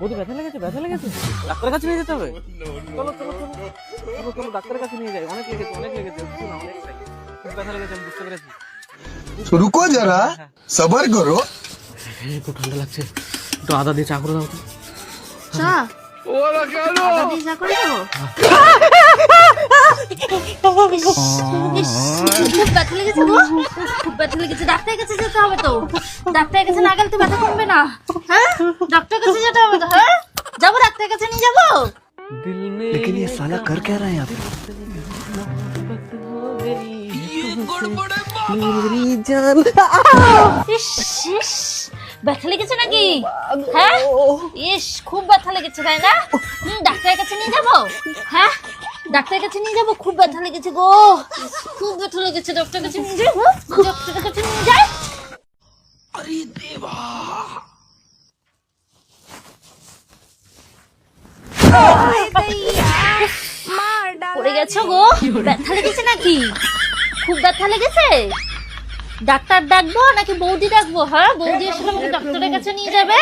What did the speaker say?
বৌদি ব্যথা লেগেছে, ব্যথা লেগেছে, ডাক্তারের কাছে নিয়ে যেতে হবে। চলো চলো চলো চলো চলো ডাক্তারের কাছে নিয়ে যাই। অনেক লেগেছে, অনেক লেগেছে, বুঝছো না, অনেকটাই খুব ব্যথা লেগেছে, আমি বুঝতে পেরেছি। रुको जरा सबर करो। খুব ঠান্ডা লাগছে, একটু আদা দিয়ে চা করে দাও তো। চা আদা দিয়ে চা করে দেবো? ইস, খুব ব্যথা লেগেছে গো, খুব ব্যথা লেগেছে। ডাক্তারের কাছে যেতে হবে তো, ডাক্তারের কাছে না গেলে তো ব্যথা কমবে না। হ্যাঁ, ডাক্তারের কাছে যেতে হবে তো। হ্যাঁ, যাবো, ডাক্তারের কাছে নিয়ে যাবো। लेकिन ये साला कर क्या रहा है यहाँ पे? ইস ইস, ব্যথা লেগেছে নাকি? হ্যাঁ, ইস খুব ব্যথা লেগেছে তাই না? ডাক্তারের কাছে নিয়ে যাবো? হ্যাঁ, ডাক্তারের কাছে নিয়ে যাবো। খুব ব্যথা লেগেছে গো, খুব ব্যথা লেগেছে। ডাক্তারের কাছে নিয়ে যাবো, ডাক্তারের কাছে নিয়ে যাই। পড়ে গেছো গো, ব্যথা লেগেছে নাকি? খুব ব্যথা লেগেছে? ডাক্তার ডাকবো নাকি বৌদি ডাকবো? হ্যাঁ, বৌদি এসে আমাকে ডাক্তারের কাছে নিয়ে যাবে।